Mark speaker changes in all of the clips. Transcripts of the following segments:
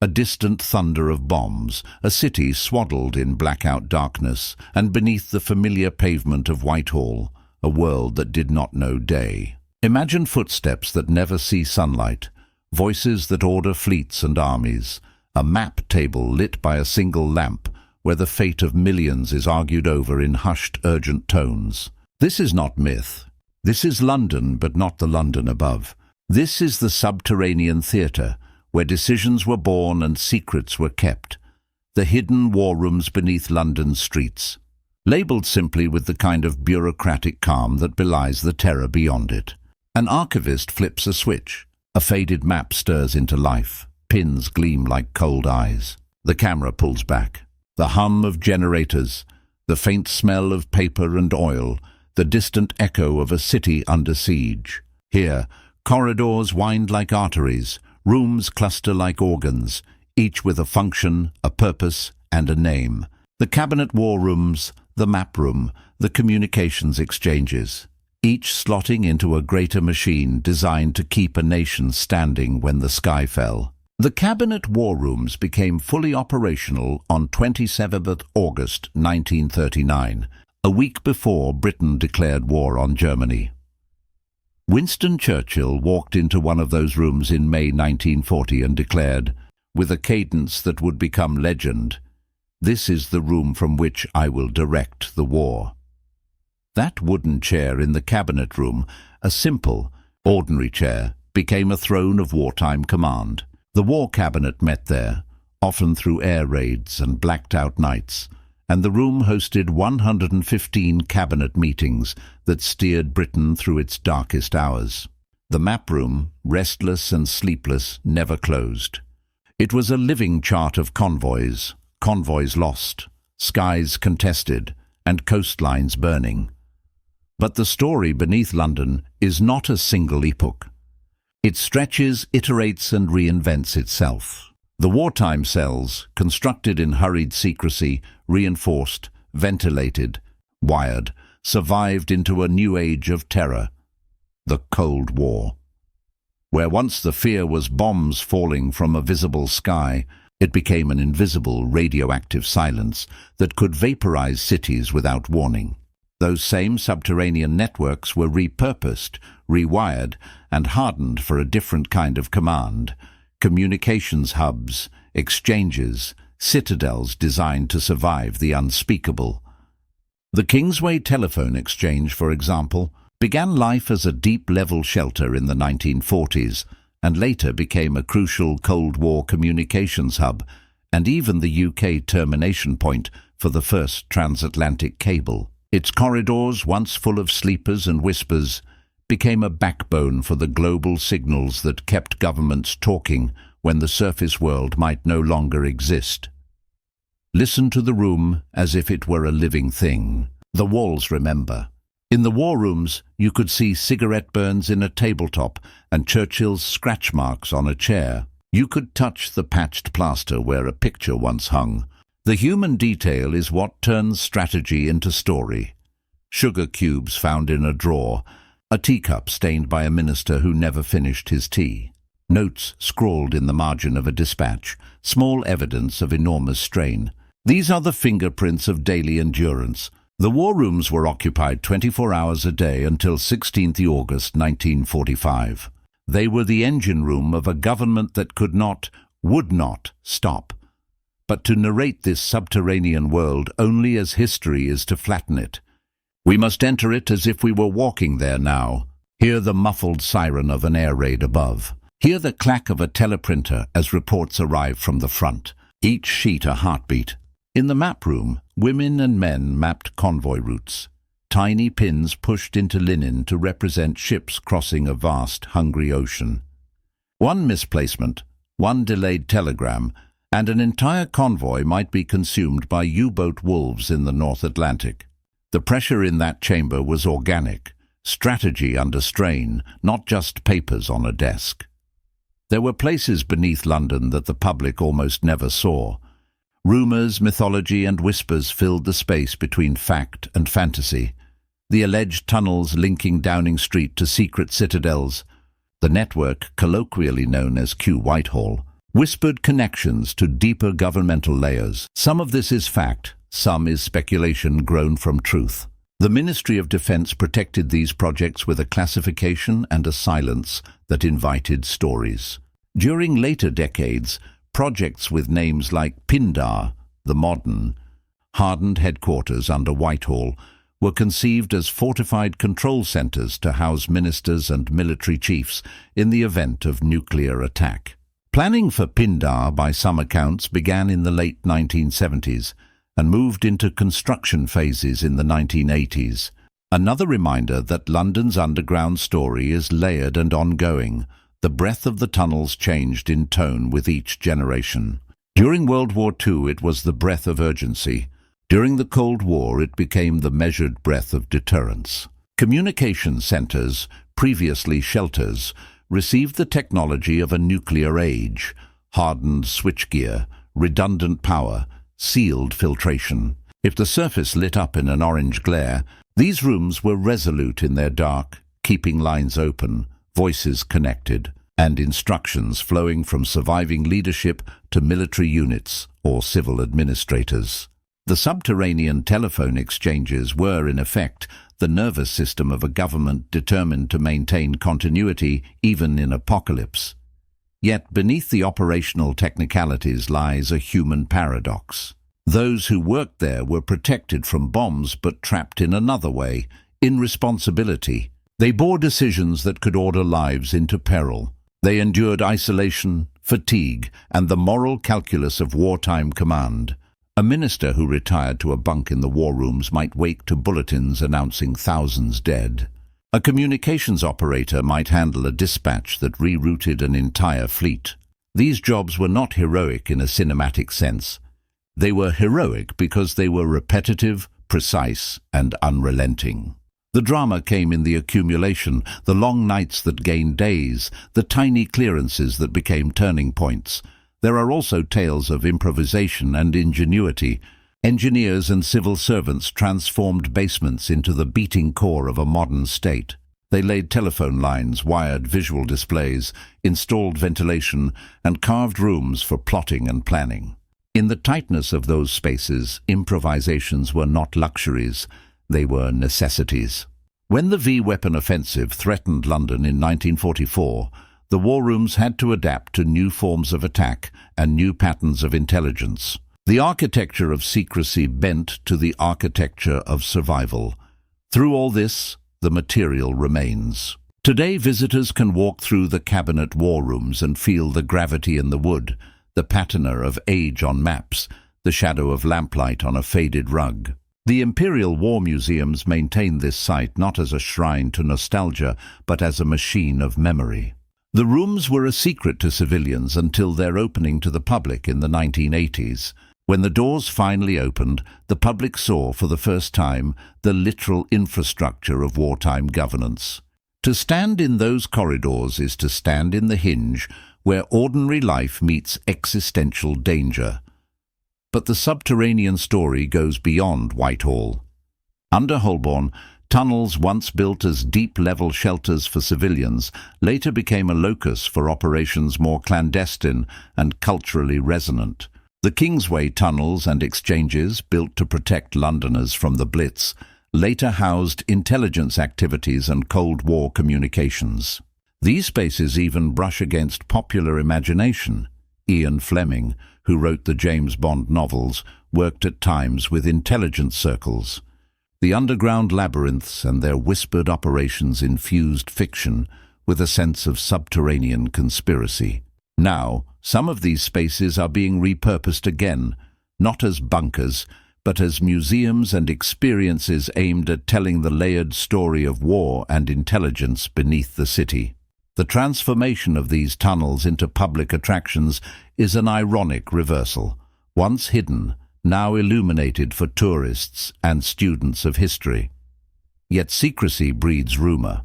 Speaker 1: a distant thunder of bombs, a city swaddled in blackout darkness, and beneath the familiar pavement of Whitehall, a world that did not know day. Imagine footsteps that never see sunlight, voices that order fleets and armies, a map table lit by a single lamp where the fate of millions is argued over in hushed, urgent tones. This is not myth. This is London, but not the London above. This is the subterranean theatre, where decisions were born and secrets were kept, the hidden war rooms beneath London's streets, labelled simply with the kind of bureaucratic calm that belies the terror beyond it. An archivist flips a switch, a faded map stirs into life, pins gleam like cold eyes. The camera pulls back. The hum of generators, the faint smell of paper and oil, the distant echo of a city under siege. Here, corridors wind like arteries, rooms cluster like organs, each with a function, a purpose, and a name. The cabinet war rooms, the map room, the communications exchanges, each slotting into a greater machine designed to keep a nation standing when the sky fell. The cabinet war rooms became fully operational on 27th August 1939, a week before Britain declared war on Germany. Winston Churchill walked into one of those rooms in May 1940 and declared, with a cadence that would become legend, "This is the room from which I will direct the war." That wooden chair in the cabinet room, a simple, ordinary chair, became a throne of wartime command. The war cabinet met there, often through air raids and blacked-out nights, and the room hosted 115 cabinet meetings that steered Britain through its darkest hours. The map room, restless and sleepless, never closed. It was a living chart of convoys lost, skies contested, and coastlines burning. But the story beneath London is not a single epoch. It stretches, iterates, and reinvents itself. The wartime cells, constructed in hurried secrecy, reinforced, ventilated, wired, survived into a new age of terror, the Cold War. Where once the fear was bombs falling from a visible sky, it became an invisible radioactive silence that could vaporize cities without warning. Those same subterranean networks were repurposed, rewired, and hardened for a different kind of command. Communications hubs, exchanges, citadels designed to survive the unspeakable. The Kingsway telephone exchange, for example, began life as a deep-level shelter in the 1940s and later became a crucial Cold War communications hub and even the UK termination point for the first transatlantic cable. Its corridors, once full of sleepers and whispers, became a backbone for the global signals that kept governments talking when the surface world might no longer exist. Listen to the room as if it were a living thing. The walls remember. In the war rooms, you could see cigarette burns in a tabletop and Churchill's scratch marks on a chair. You could touch the patched plaster where a picture once hung. The human detail is what turns strategy into story. Sugar cubes found in a drawer, a teacup stained by a minister who never finished his tea, notes scrawled in the margin of a dispatch, small evidence of enormous strain. These are the fingerprints of daily endurance. The war rooms were occupied 24 hours a day until 16th August 1945. They were the engine room of a government that would not stop. But to narrate this subterranean world only as history is to flatten it. We must enter it as if we were walking there now. Hear the muffled siren of an air raid above. Hear the clack of a teleprinter as reports arrive from the front, each sheet a heartbeat. In the map room, women and men mapped convoy routes. Tiny pins pushed into linen to represent ships crossing a vast, hungry ocean. One misplacement, one delayed telegram, and an entire convoy might be consumed by U-boat wolves in the North Atlantic. The pressure in that chamber was organic, strategy under strain, not just papers on a desk. There were places beneath London that the public almost never saw. Rumours, mythology, and whispers filled the space between fact and fantasy. The alleged tunnels linking Downing Street to secret citadels, the network colloquially known as Whitehall, whispered connections to deeper governmental layers. Some of this is fact, some is speculation grown from truth. The Ministry of Defense protected these projects with a classification and a silence that invited stories. During later decades, projects with names like Pindar, the modern, hardened headquarters under Whitehall, were conceived as fortified control centers to house ministers and military chiefs in the event of nuclear attack. Planning for Pindar, by some accounts, began in the late 1970s and moved into construction phases in the 1980s. Another reminder that London's underground story is layered and ongoing. The breadth of the tunnels changed in tone with each generation. During World War II, it was the breath of urgency. During the Cold War, it became the measured breath of deterrence. Communication centers, previously shelters, received the technology of a nuclear age: hardened switchgear, redundant power, sealed filtration. If the surface lit up in an orange glare, these rooms were resolute in their dark, keeping lines open, voices connected, and instructions flowing from surviving leadership to military units or civil administrators. The subterranean telephone exchanges were, in effect, the nervous system of a government determined to maintain continuity even in apocalypse. Yet beneath the operational technicalities lies a human paradox. Those who worked there were protected from bombs but trapped in another way, irresponsibility. They bore decisions that could order lives into peril. They endured isolation, fatigue, and the moral calculus of wartime command. A minister who retired to a bunk in the war rooms might wake to bulletins announcing thousands dead. A communications operator might handle a dispatch that rerouted an entire fleet. These jobs were not heroic in a cinematic sense. They were heroic because they were repetitive, precise, and unrelenting. The drama came in the accumulation, the long nights that gained days, the tiny clearances that became turning points. There are also tales of improvisation and ingenuity. Engineers and civil servants transformed basements into the beating core of a modern state. They laid telephone lines, wired visual displays, installed ventilation, and carved rooms for plotting and planning. In the tightness of those spaces, improvisations were not luxuries, they were necessities. When the V-weapon offensive threatened London in 1944, the war rooms had to adapt to new forms of attack and new patterns of intelligence. The architecture of secrecy bent to the architecture of survival. Through all this, the material remains. Today, visitors can walk through the cabinet war rooms and feel the gravity in the wood, the patina of age on maps, the shadow of lamplight on a faded rug. The Imperial War Museums maintain this site not as a shrine to nostalgia, but as a machine of memory. The rooms were a secret to civilians until their opening to the public in the 1980s. When the doors finally opened, the public saw for the first time the literal infrastructure of wartime governance. To stand in those corridors is to stand in the hinge where ordinary life meets existential danger. But the subterranean story goes beyond Whitehall. Under Holborn, tunnels once built as deep-level shelters for civilians later became a locus for operations more clandestine and culturally resonant. The Kingsway tunnels and exchanges, built to protect Londoners from the Blitz, later housed intelligence activities and Cold War communications. These spaces even brush against popular imagination. Ian Fleming, who wrote the James Bond novels, worked at times with intelligence circles. The underground labyrinths and their whispered operations infused fiction with a sense of subterranean conspiracy. Now, some of these spaces are being repurposed again, not as bunkers, but as museums and experiences aimed at telling the layered story of war and intelligence beneath the city. The transformation of these tunnels into public attractions is an ironic reversal. Once hidden, now illuminated for tourists and students of history. Yet secrecy breeds rumor.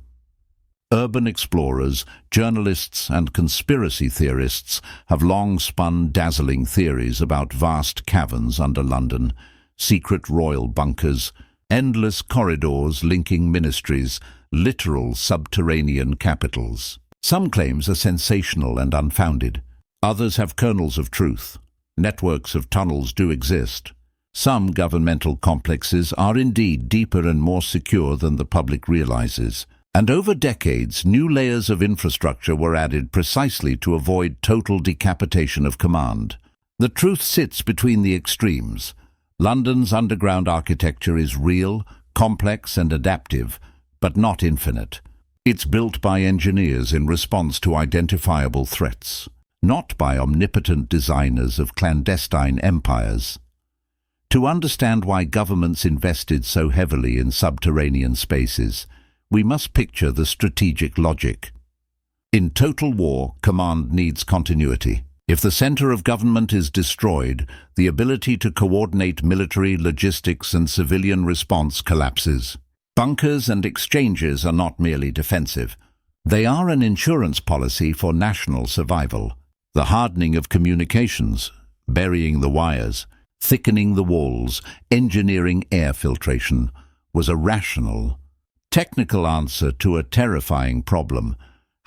Speaker 1: Urban explorers, journalists, and conspiracy theorists have long spun dazzling theories about vast caverns under London, secret royal bunkers, endless corridors linking ministries, literal subterranean capitals. Some claims are sensational and unfounded. Others have kernels of truth. Networks of tunnels do exist. Some governmental complexes are indeed deeper and more secure than the public realizes. And over decades, new layers of infrastructure were added precisely to avoid total decapitation of command. The truth sits between the extremes. London's underground architecture is real, complex and adaptive, but not infinite. It's built by engineers in response to identifiable threats, not by omnipotent designers of clandestine empires. To understand why governments invested so heavily in subterranean spaces, we must picture the strategic logic. In total war, command needs continuity. If the center of government is destroyed, the ability to coordinate military, logistics and civilian response collapses. Bunkers and exchanges are not merely defensive. They are an insurance policy for national survival. The hardening of communications, burying the wires, thickening the walls, engineering air filtration, was a rational, technical answer to a terrifying problem: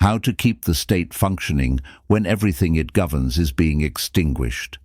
Speaker 1: how to keep the state functioning when everything it governs is being extinguished.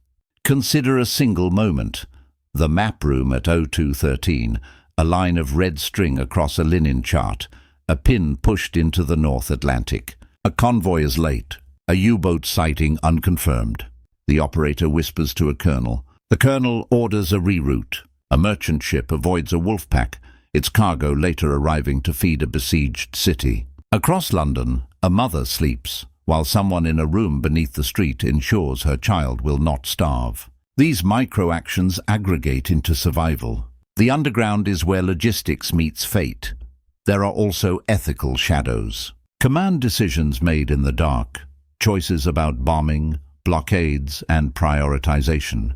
Speaker 1: Consider a single moment: the map room at 0213, a line of red string across a linen chart, a pin pushed into the North Atlantic. A convoy is late, a U-boat sighting unconfirmed. The operator whispers to a colonel. The colonel orders a reroute. A merchant ship avoids a wolf pack, its cargo later arriving to feed a besieged city. Across London, a mother sleeps, while someone in a room beneath the street ensures her child will not starve. These micro-actions aggregate into survival. The underground is where logistics meets fate. There are also ethical shadows. Command decisions made in the dark, choices about bombing, blockades, and prioritization,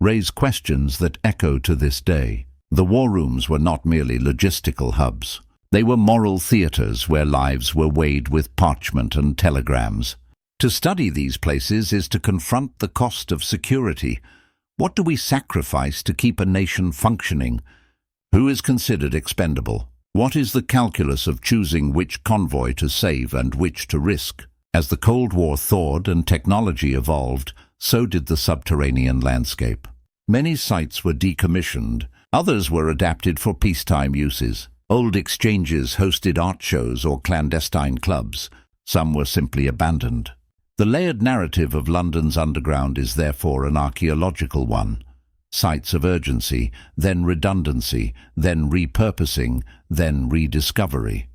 Speaker 1: raise questions that echo to this day. The war rooms were not merely logistical hubs. They were moral theaters where lives were weighed with parchment and telegrams. To study these places is to confront the cost of security. What do we sacrifice to keep a nation functioning? Who is considered expendable? What is the calculus of choosing which convoy to save and which to risk? As the Cold War thawed and technology evolved, so did the subterranean landscape. Many sites were decommissioned. Others were adapted for peacetime uses. Old exchanges hosted art shows or clandestine clubs. Some were simply abandoned. The layered narrative of London's underground is therefore an archaeological one. Sites of urgency, then redundancy, then repurposing, then rediscovery.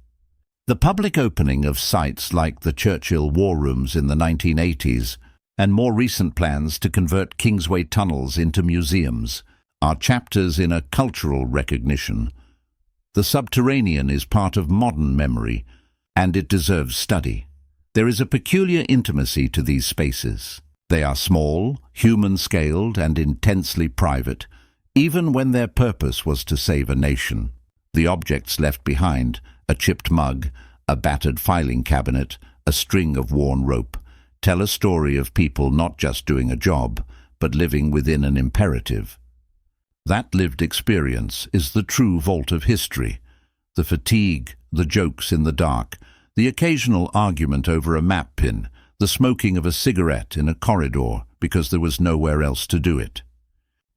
Speaker 1: The public opening of sites like the Churchill war rooms in the 1980s and more recent plans to convert Kingsway tunnels into museums are chapters in a cultural recognition. The subterranean is part of modern memory, and it deserves study. There is a peculiar intimacy to these spaces. They are small, human-scaled, and intensely private, even when their purpose was to save a nation. The objects left behind, a chipped mug, a battered filing cabinet, a string of worn rope, tell a story of people not just doing a job, but living within an imperative. That lived experience is the true vault of history. The fatigue, the jokes in the dark, the occasional argument over a map pin, the smoking of a cigarette in a corridor because there was nowhere else to do it.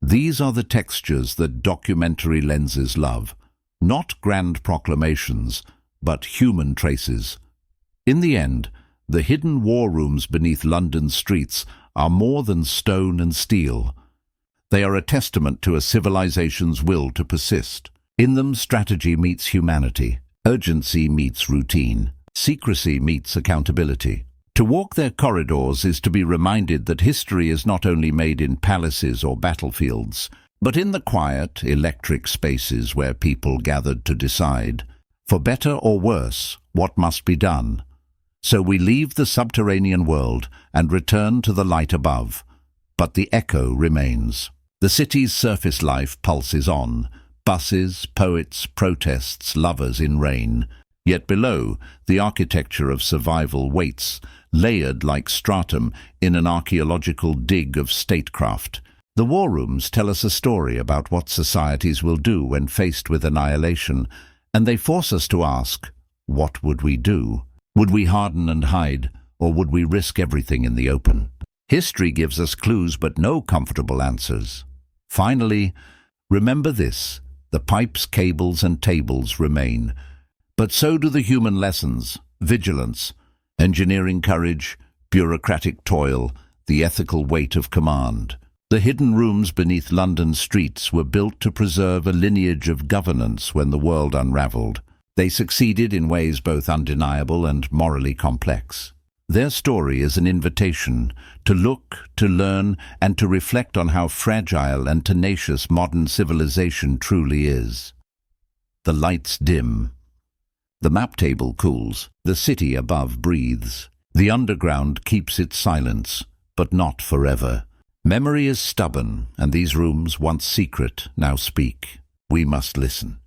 Speaker 1: These are the textures that documentary lenses love, not grand proclamations, but human traces. In the end, the hidden war rooms beneath London's streets are more than stone and steel. They are a testament to a civilization's will to persist. In them, strategy meets humanity, urgency meets routine, secrecy meets accountability. To walk their corridors is to be reminded that history is not only made in palaces or battlefields, but in the quiet, electric spaces where people gathered to decide, for better or worse, what must be done. So we leave the subterranean world and return to the light above, but the echo remains. The city's surface life pulses on, buses, poets, protests, lovers in rain. Yet below, the architecture of survival waits, layered like stratum in an archaeological dig of statecraft. The war rooms tell us a story about what societies will do when faced with annihilation, and they force us to ask, what would we do? Would we harden and hide, or would we risk everything in the open? History gives us clues but no comfortable answers. Finally, remember this: the pipes, cables and tables remain. But so do the human lessons: vigilance, engineering courage, bureaucratic toil, the ethical weight of command. The hidden rooms beneath London's streets were built to preserve a lineage of governance when the world unravelled. They succeeded in ways both undeniable and morally complex. Their story is an invitation to look, to learn, and to reflect on how fragile and tenacious modern civilization truly is. The lights dim. The map table cools. The city above breathes. The underground keeps its silence, but not forever. Memory is stubborn, and these rooms, once secret, now speak. We must listen.